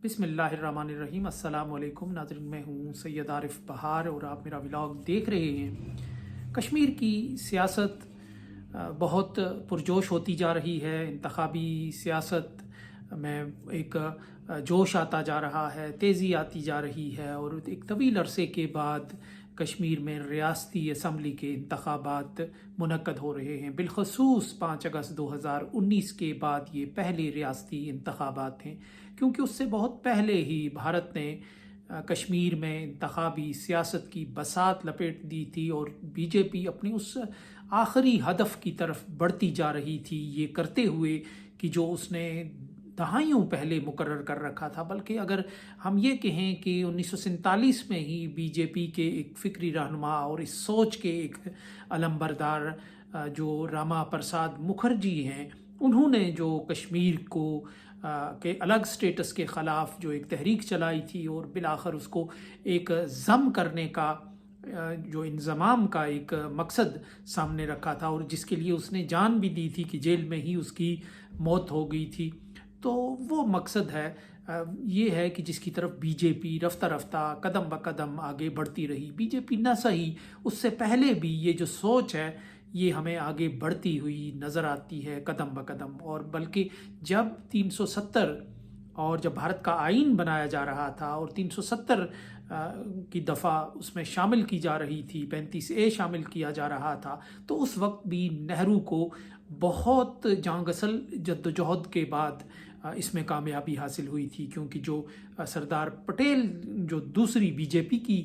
بسم اللہ الرحمن الرحیم۔ السلام علیکم ناظرین، میں ہوں سید عارف بہار اور آپ میرا ولاگ دیکھ رہے ہیں۔ کشمیر کی سیاست بہت پرجوش ہوتی جا رہی ہے۔ انتخابی سیاست میں ایک جوش آتا جا رہا ہے، تیزی آتی جا رہی ہے، اور ایک طویل عرصے کے بعد کشمیر میں ریاستی اسمبلی کے انتخابات منعقد ہو رہے ہیں۔ بالخصوص 5 اگست 2019 کے بعد یہ پہلے ریاستی انتخابات ہیں، کیونکہ اس سے بہت پہلے ہی بھارت نے کشمیر میں انتخابی سیاست کی بساط لپیٹ دی تھی، اور بی جے پی اپنی اس آخری ہدف کی طرف بڑھتی جا رہی تھی، یہ کرتے ہوئے کہ جو اس نے دہائیوں پہلے مقرر کر رکھا تھا۔ بلکہ اگر ہم یہ کہیں کہ 1947 میں ہی بی جے پی کے ایک فکری رہنما اور اس سوچ کے ایک علمبردار جو راما پرساد مکھرجی ہیں، انہوں نے جو کشمیر کو کے الگ سٹیٹس کے خلاف جو ایک تحریک چلائی تھی، اور بالآخر اس کو ایک ضم کرنے کا جو انضمام کا ایک مقصد سامنے رکھا تھا، اور جس کے لیے اس نے جان بھی دی تھی کہ جیل میں ہی اس کی موت ہو گئی تھی، تو وہ مقصد ہے یہ ہے کہ جس کی طرف بی جے پی رفتہ رفتہ قدم بقدم آگے بڑھتی رہی۔ بی جے پی نہ صحیح، اس سے پہلے بھی یہ جو سوچ ہے یہ ہمیں آگے بڑھتی ہوئی نظر آتی ہے قدم بقدم۔ اور بلکہ جب 370 اور جب بھارت کا آئین بنایا جا رہا تھا اور 370 کی دفعہ اس میں شامل کی جا رہی تھی، 35A شامل کیا جا رہا تھا، تو اس وقت بھی نہرو کو بہت جاں گسل جدوجہد کے بعد اس میں کامیابی حاصل ہوئی تھی، کیونکہ جو سردار پٹیل جو دوسری بی جے پی کی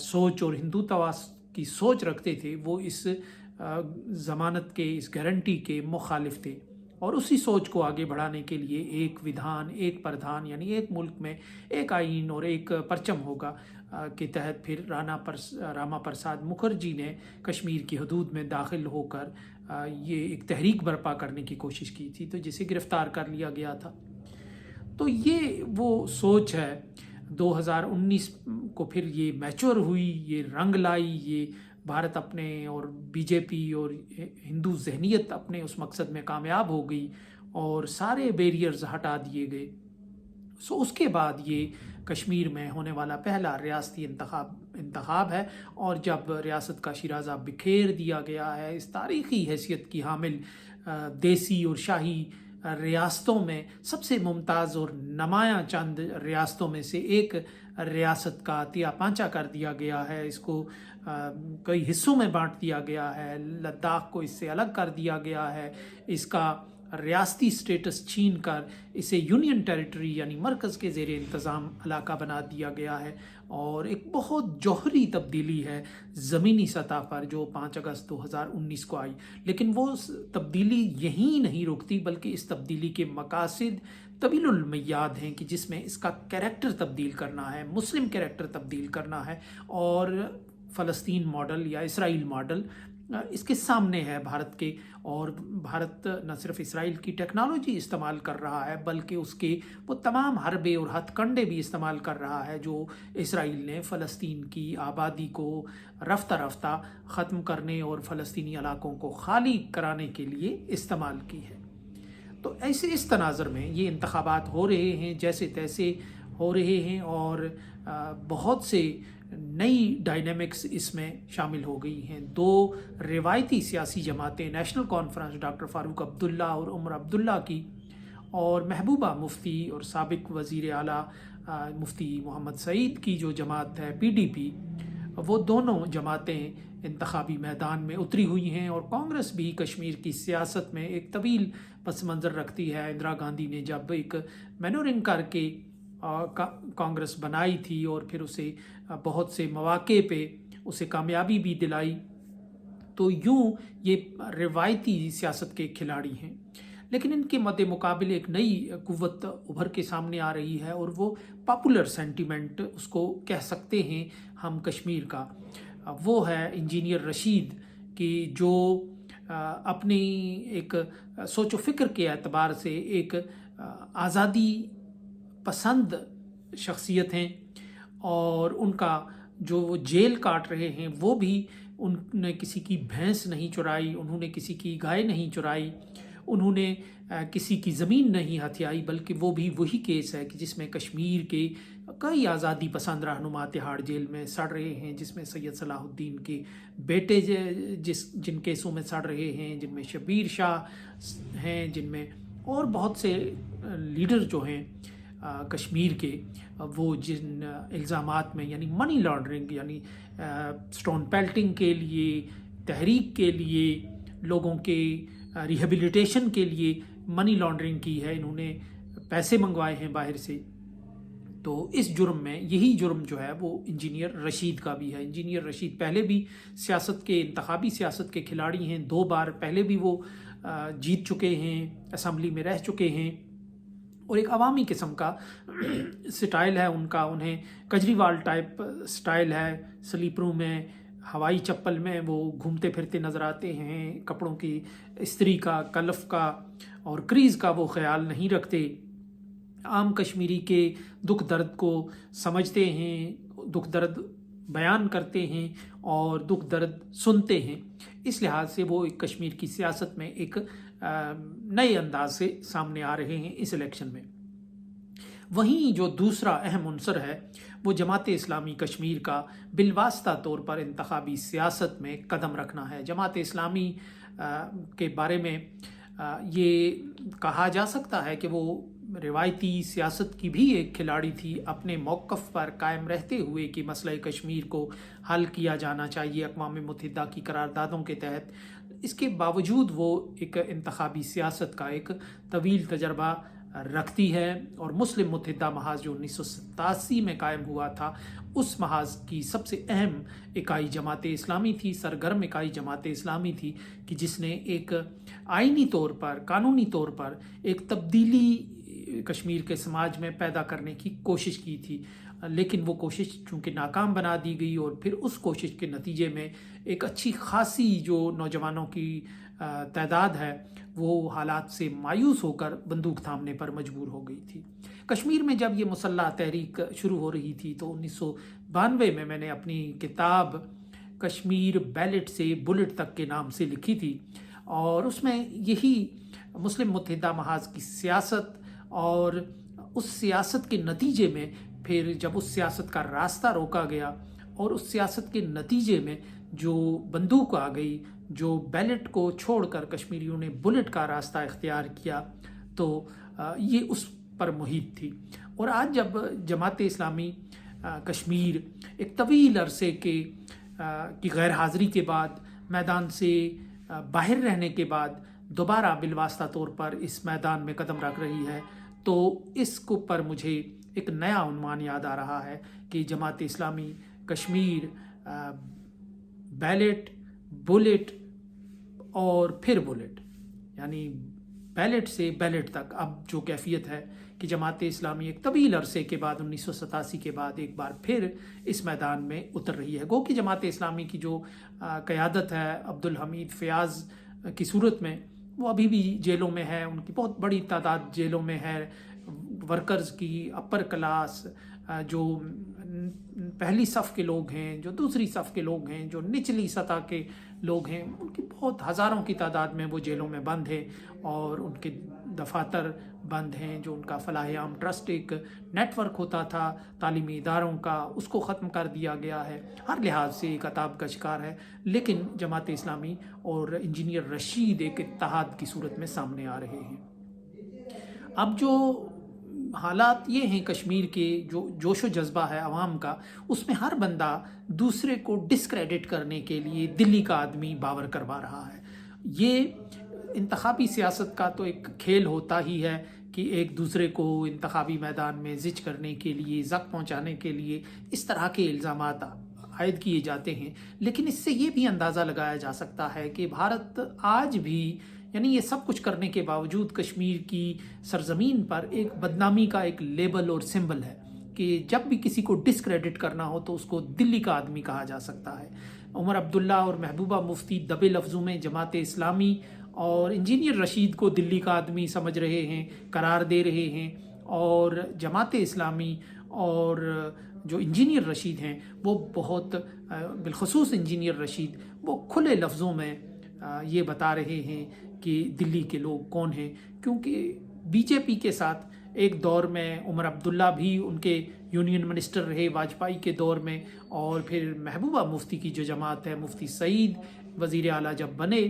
سوچ اور ہندوتوا کی سوچ رکھتے تھے، وہ اس ضمانت کے، اس گارنٹی کے مخالف تھے، اور اسی سوچ کو آگے بڑھانے کے لیے ایک ودھان، ایک پردھان، یعنی ایک ملک میں ایک آئین اور ایک پرچم ہوگا کے تحت پھر راما پرساد مکھرجی نے کشمیر کی حدود میں داخل ہو کر یہ ایک تحریک برپا کرنے کی کوشش کی تھی، تو جسے گرفتار کر لیا گیا تھا۔ تو یہ وہ سوچ ہے 2019 کو پھر یہ میچور ہوئی، یہ رنگ لائی، یہ بھارت اپنے اور بی جے پی اور ہندو ذہنیت اپنے اس مقصد میں کامیاب ہو گئی، اور سارے بیریئرز ہٹا دیے گئے۔ اس کے بعد یہ کشمیر میں ہونے والا پہلا ریاستی انتخاب ہے، اور جب ریاست کا شیرازہ بکھیر دیا گیا ہے، اس تاریخی حیثیت کی حامل دیسی اور شاہی ریاستوں میں سب سے ممتاز اور نمایاں چند ریاستوں میں سے ایک ریاست کا عطیہ پانچا کر دیا گیا ہے۔ اس کو کئی حصوں میں بانٹ دیا گیا ہے، لداخ کو اس سے الگ کر دیا گیا ہے، اس کا ریاستی سٹیٹس چھین کر اسے یونین ٹیریٹری یعنی مرکز کے زیر انتظام علاقہ بنا دیا گیا ہے، اور ایک بہت جوہری تبدیلی ہے زمینی سطح پر جو 5 اگست 2019 کو آئی۔ لیکن وہ تبدیلی یہیں نہیں رکتی، بلکہ اس تبدیلی کے مقاصد طویل المیاد ہیں، کہ جس میں اس کا کیریکٹر تبدیل کرنا ہے، مسلم کیریکٹر تبدیل کرنا ہے، اور فلسطین ماڈل یا اسرائیل ماڈل اس کے سامنے ہے بھارت کے، اور بھارت نہ صرف اسرائیل کی ٹیکنالوجی استعمال کر رہا ہے، بلکہ اس کے وہ تمام حربے اور ہتھ کنڈے بھی استعمال کر رہا ہے جو اسرائیل نے فلسطین کی آبادی کو رفتہ رفتہ ختم کرنے اور فلسطینی علاقوں کو خالی کرانے کے لیے استعمال کی ہے۔ تو ایسے اس تناظر میں یہ انتخابات ہو رہے ہیں جیسے تیسے ہو رہے ہیں، اور بہت سے نئی ڈائنامکس اس میں شامل ہو گئی ہیں۔ دو روایتی سیاسی جماعتیں، national conference doctor Farooq Abdullah اور عمر عبداللہ کی، اور محبوبہ مفتی اور سابق وزیر اعلیٰ مفتی محمد سعید کی جو جماعت ہے پی ڈی پی، وہ دونوں جماعتیں انتخابی میدان میں اتری ہوئی ہیں، اور کانگریس بھی کشمیر کی سیاست میں ایک طویل پس منظر رکھتی ہے۔ اندرا گاندھی نے جب ایک مینورنگ کر کے کانگریس بنائی تھی، اور پھر اسے بہت سے مواقع پہ اسے کامیابی بھی دلائی، تو یوں یہ روایتی سیاست کے کھلاڑی ہیں۔ لیکن ان کے مد مقابل ایک نئی قوت ابھر کے سامنے آ رہی ہے، اور وہ پاپولر سینٹیمنٹ اس کو کہہ سکتے ہیں ہم کشمیر کا، وہ ہے انجینئر رشید کی، جو اپنی ایک سوچ و فکر کے اعتبار سے ایک آزادی پسند شخصیت ہیں، اور ان کا جو وہ جیل کاٹ رہے ہیں وہ بھی، انہوں نے کسی کی بھینس نہیں چرائی، انہوں نے کسی کی گائے نہیں چرائی، انہوں نے کسی کی زمین نہیں ہتھیائی، بلکہ وہ بھی وہی کیس ہے کہ جس میں کشمیر کے کئی آزادی پسند رہنما تہاڑ جیل میں سڑ رہے ہیں، جس میں سید صلاح الدین کے بیٹے جن کیسوں میں سڑ رہے ہیں، جن میں شبیر شاہ ہیں، جن میں اور بہت سے لیڈر جو ہیں کشمیر کے، وہ جن الزامات میں یعنی منی لانڈرنگ، یعنی سٹون پیلٹنگ کے لیے، تحریک کے لیے، لوگوں کے ریہیبلیٹیشن کے لیے منی لانڈرنگ کی ہے، انہوں نے پیسے منگوائے ہیں باہر سے، تو اس جرم میں یہی جرم جو ہے وہ انجینئر رشید کا بھی ہے۔ انجینئر رشید پہلے بھی سیاست کے، انتخابی سیاست کے کھلاڑی ہیں، 2 بار پہلے بھی وہ جیت چکے ہیں، اسمبلی میں رہ چکے ہیں، اور ایک عوامی قسم کا سٹائل ہے ان کا، انہیں کجریوال ٹائپ سٹائل ہے، سلیپروں میں، ہوائی چپل میں وہ گھومتے پھرتے نظر آتے ہیں، کپڑوں کی استری کا، کلف کا اور کریز کا وہ خیال نہیں رکھتے، عام کشمیری کے دکھ درد کو سمجھتے ہیں، دکھ درد بیان کرتے ہیں اور دکھ درد سنتے ہیں، اس لحاظ سے وہ ایک کشمیر کی سیاست میں ایک نئے انداز سے سامنے آ رہے ہیں اس الیکشن میں۔ وہیں جو دوسرا اہم عنصر ہے وہ جماعت اسلامی کشمیر کا بالواسطہ طور پر انتخابی سیاست میں قدم رکھنا ہے۔ جماعت اسلامی کے بارے میں یہ کہا جا سکتا ہے کہ وہ روایتی سیاست کی بھی ایک کھلاڑی تھی، اپنے موقف پر قائم رہتے ہوئے کہ مسئلہ کشمیر کو حل کیا جانا چاہیے اقوام متحدہ کی قراردادوں کے تحت۔ اس کے باوجود وہ ایک انتخابی سیاست کا ایک طویل تجربہ رکھتی ہے، اور مسلم متحدہ محاذ جو 1987 میں قائم ہوا تھا، اس محاذ کی سب سے اہم اکائی جماعت اسلامی تھی، سرگرم اکائی جماعت اسلامی تھی، کہ جس نے ایک آئینی طور پر، قانونی طور پر ایک تبدیلی کشمیر کے سماج میں پیدا کرنے کی کوشش کی تھی، لیکن وہ کوشش چونکہ ناکام بنا دی گئی، اور پھر اس کوشش کے نتیجے میں ایک اچھی خاصی جو نوجوانوں کی تعداد ہے وہ حالات سے مایوس ہو کر بندوق تھامنے پر مجبور ہو گئی تھی۔ کشمیر میں جب یہ مسلح تحریک شروع ہو رہی تھی تو 1992 میں نے اپنی کتاب کشمیر بیلٹ سے بلٹ تک کے نام سے لکھی تھی، اور اس میں یہی مسلم متحدہ محاذ کی سیاست اور اس سیاست کے نتیجے میں پھر جب اس سیاست کا راستہ روکا گیا اور اس سیاست کے نتیجے میں جو بندوق آ گئی، جو بیلٹ کو چھوڑ کر کشمیریوں نے بلٹ کا راستہ اختیار کیا، تو یہ اس پر محیط تھی۔ اور آج جب جماعت اسلامی کشمیر ایک طویل عرصے کی غیر حاضری کے بعد، میدان سے باہر رہنے کے بعد دوبارہ بالواسطہ طور پر اس میدان میں قدم رکھ رہی ہے، تو اس کو پر مجھے ایک نیا عنوان یاد آ رہا ہے کہ جماعت اسلامی کشمیر بیلٹ، بلٹ اور پھر بلٹ، یعنی بیلٹ سے بیلٹ تک اب جو کیفیت ہے کہ جماعت اسلامی ایک طویل عرصے کے بعد 1987 کے بعد ایک بار پھر اس میدان میں اتر رہی ہے۔ گو کہ جماعت اسلامی کی جو قیادت ہے عبدالحمید فیاض کی صورت میں، وہ ابھی بھی جیلوں میں ہے، ان کی بہت بڑی تعداد جیلوں میں ہے، ورکرز کی، اپر کلاس، جو پہلی صف کے لوگ ہیں، جو دوسری صف کے لوگ ہیں، جو نچلی سطح کے لوگ ہیں، ان کی بہت ہزاروں کی تعداد میں وہ جیلوں میں بند ہیں، اور ان کے دفاتر بند ہیں۔ جو ان کا فلاح عام ٹرسٹ ایک نیٹ ورک ہوتا تھا تعلیمی اداروں کا، اس کو ختم کر دیا گیا ہے، ہر لحاظ سے ایک عذاب کا شکار ہے۔ لیکن جماعت اسلامی اور انجینئر رشید ایک اتحاد کی صورت میں سامنے آ رہے ہیں۔ اب جو حالات یہ ہیں کشمیر کے، جو جوش و جذبہ ہے عوام کا، اس میں ہر بندہ دوسرے کو ڈسکریڈٹ کرنے کے لیے دلی کا آدمی باور کروا رہا ہے۔ یہ انتخابی سیاست کا تو ایک کھیل ہوتا ہی ہے کہ ایک دوسرے کو انتخابی میدان میں زچ کرنے کے لیے، زخم پہنچانے کے لیے اس طرح کے الزامات عائد کیے جاتے ہیں، لیکن اس سے یہ بھی اندازہ لگایا جا سکتا ہے کہ بھارت آج بھی، یعنی یہ سب کچھ کرنے کے باوجود، کشمیر کی سرزمین پر ایک بدنامی کا ایک لیبل اور سمبل ہے کہ جب بھی کسی کو ڈسکریڈٹ کرنا ہو تو اس کو دلی کا آدمی کہا جا سکتا ہے۔ عمر عبداللہ اور محبوبہ مفتی دبے لفظوں میں جماعت اسلامی اور انجینئر رشید کو دلی کا آدمی سمجھ رہے ہیں، قرار دے رہے ہیں، اور جماعت اسلامی اور جو انجینئر رشید ہیں وہ بہت، بالخصوص انجینئر رشید، وہ کھلے لفظوں میں یہ بتا رہے ہیں کہ دلی کے لوگ کون ہیں، کیونکہ بی جے پی کے ساتھ ایک دور میں عمر عبداللہ بھی ان کے یونین منسٹر رہے واجپئی کے دور میں، اور پھر محبوبہ مفتی کی جو جماعت ہے، مفتی سعید وزیر اعلیٰ جب بنے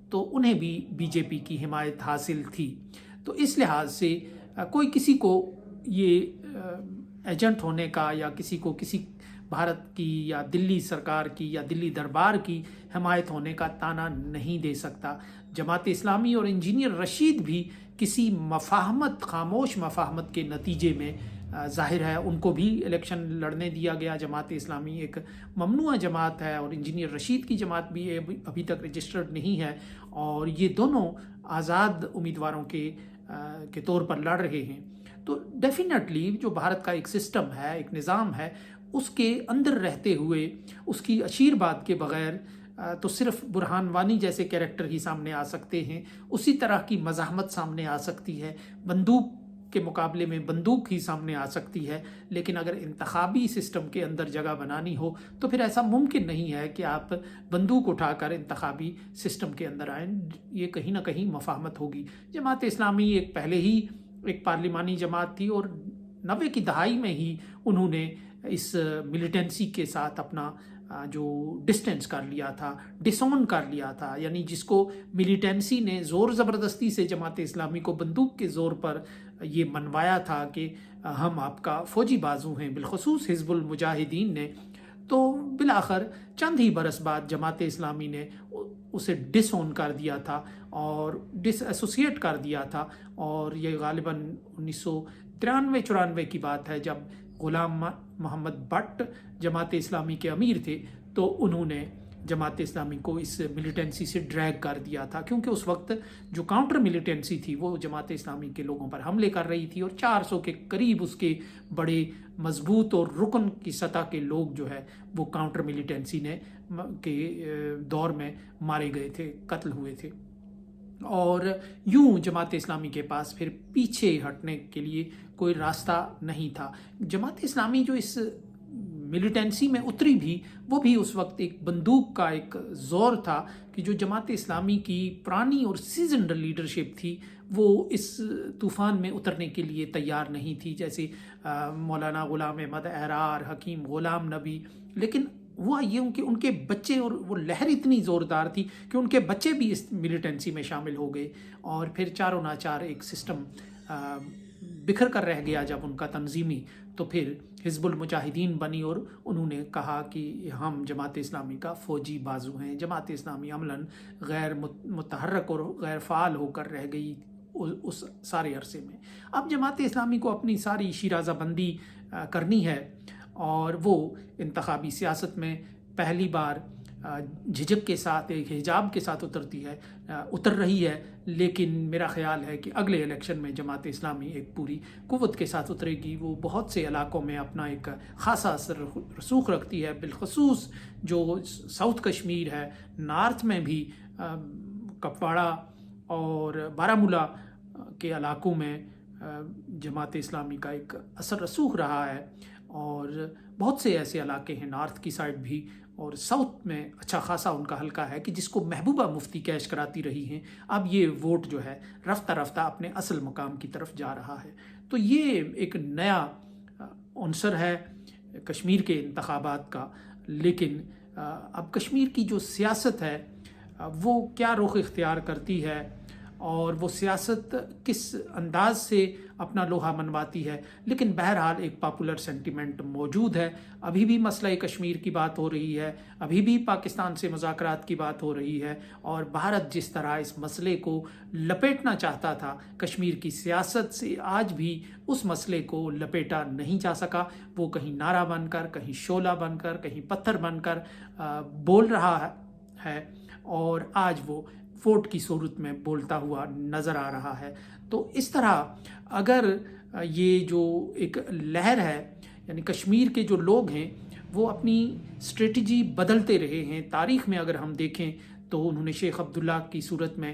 تو انہیں بھی بی جے پی کی حمایت حاصل تھی۔ تو اس لحاظ سے کوئی کسی کو یہ ایجنٹ ہونے کا یا کسی کو کسی بھارت کی یا دلی سرکار کی یا دلی دربار کی حمایت ہونے کا تانا نہیں دے سکتا۔ جماعت اسلامی اور انجینئر رشید بھی کسی مفاہمت، خاموش مفاہمت کے نتیجے میں ظاہر ہے ان کو بھی الیکشن لڑنے دیا گیا۔ جماعت اسلامی ایک ممنوعہ جماعت ہے اور انجینئر رشید کی جماعت بھی ابھی تک رجسٹرڈ نہیں ہے، اور یہ دونوں آزاد امیدواروں کے طور پر لڑ رہے ہیں۔ تو ڈیفینیٹلی جو بھارت کا ایک سسٹم ہے، ایک نظام ہے، اس کے اندر رہتے ہوئے اس کی اشیرباد کے بغیر تو صرف برہان وانی جیسے کیریکٹر ہی سامنے آ سکتے ہیں، اسی طرح کی مزاحمت سامنے آ سکتی ہے، بندوق کے مقابلے میں بندوق ہی سامنے آ سکتی ہے، لیکن اگر انتخابی سسٹم کے اندر جگہ بنانی ہو تو پھر ایسا ممکن نہیں ہے کہ آپ بندوق اٹھا کر انتخابی سسٹم کے اندر آئیں، یہ کہیں نہ کہیں مفاہمت ہوگی۔ جماعت اسلامی ایک پہلے ہی ایک پارلیمانی جماعت تھی، اور 90 کی دہائی میں ہی انہوں نے اس ملیٹنسی کے ساتھ اپنا جو ڈسٹینس کر لیا تھا، ڈسون کر لیا تھا، یعنی جس کو ملیٹنسی نے زور زبردستی سے جماعت اسلامی کو بندوق کے زور پر یہ منوایا تھا کہ ہم آپ کا فوجی بازو ہیں، بالخصوص حزب المجاہدین نے، تو بالآخر چند ہی برس بعد جماعت اسلامی نے اسے ڈس اون کر دیا تھا اور ڈس ایسوسیٹ کر دیا تھا، اور یہ غالباً 1993-94 کی بات ہے، جب غلام محمد بٹ جماعت اسلامی کے امیر تھے تو انہوں نے جماعت اسلامی کو اس ملیٹنسی سے ڈریگ کر دیا تھا، کیونکہ اس وقت جو کاؤنٹر ملیٹنسی تھی وہ جماعت اسلامی کے لوگوں پر حملے کر رہی تھی، اور 400 کے قریب اس کے بڑے مضبوط اور رکن کی سطح کے لوگ جو ہے وہ کاؤنٹر ملیٹنسی کے دور میں مارے گئے تھے، قتل ہوئے تھے، اور یوں جماعت اسلامی کے پاس پھر پیچھے ہٹنے کے لیے کوئی راستہ نہیں تھا۔ جماعت اسلامی جو اس ملیٹنسی میں اتری بھی، وہ بھی اس وقت ایک بندوق کا ایک زور تھا کہ جو جماعت اسلامی کی پرانی اور سیزنڈ لیڈرشپ تھی وہ اس طوفان میں اترنے کے لیے تیار نہیں تھی، جیسے مولانا غلام احمد احرار، حکیم غلام نبی، لیکن ہوا یہ کہ ان کے بچے، اور وہ لہر اتنی زوردار تھی کہ ان کے بچے بھی اس ملیٹنسی میں شامل ہو گئے، اور پھر چاروں ناچار ایک سسٹم بکھر کر رہ گیا جب ان کا تنظیمی، تو پھر حزب المجاہدین بنی، اور انہوں نے کہا کہ ہم جماعت اسلامی کا فوجی بازو ہیں۔ جماعت اسلامی عملاً غیر متحرک اور غیر فعال ہو کر رہ گئی اس سارے عرصے میں۔ اب جماعت اسلامی کو اپنی ساری شیرازہ بندی کرنی ہے، اور وہ انتخابی سیاست میں پہلی بار جھجک کے ساتھ، ایک حجاب کے ساتھ اتر رہی ہے، لیکن میرا خیال ہے کہ اگلے الیکشن میں جماعت اسلامی ایک پوری قوت کے ساتھ اترے گی۔ وہ بہت سے علاقوں میں اپنا ایک خاصا اثر رسوخ رکھتی ہے، بالخصوص جو ساؤتھ کشمیر ہے، نارتھ میں بھی کپواڑہ اور بارہمولہ کے علاقوں میں جماعت اسلامی کا ایک اثر رسوخ رہا ہے، اور بہت سے ایسے علاقے ہیں نارتھ کی سائڈ بھی اور ساؤتھ میں اچھا خاصا ان کا حلقہ ہے کہ جس کو محبوبہ مفتی کیش کراتی رہی ہیں۔ اب یہ ووٹ جو ہے رفتہ رفتہ اپنے اصل مقام کی طرف جا رہا ہے، تو یہ ایک نیا عنصر ہے کشمیر کے انتخابات کا۔ لیکن اب کشمیر کی جو سیاست ہے وہ کیا رخ اختیار کرتی ہے، اور وہ سیاست کس انداز سے اپنا لوہا منواتی ہے، لیکن بہرحال ایک پاپولر سینٹیمنٹ موجود ہے۔ ابھی بھی مسئلہ کشمیر کی بات ہو رہی ہے، ابھی بھی پاکستان سے مذاکرات کی بات ہو رہی ہے، اور بھارت جس طرح اس مسئلے کو لپیٹنا چاہتا تھا کشمیر کی سیاست سے، آج بھی اس مسئلے کو لپیٹا نہیں جا سکا۔ وہ کہیں نعرہ بن کر، کہیں شعلہ بن کر، کہیں پتھر بن کر بول رہا ہے، اور آج وہ ووٹ کی صورت میں بولتا ہوا نظر آ رہا ہے۔ تو اس طرح اگر یہ جو ایک لہر ہے، یعنی کشمیر کے جو لوگ ہیں وہ اپنی اسٹریٹجی بدلتے رہے ہیں، تاریخ میں اگر ہم دیکھیں تو انہوں نے شیخ عبداللہ کی صورت میں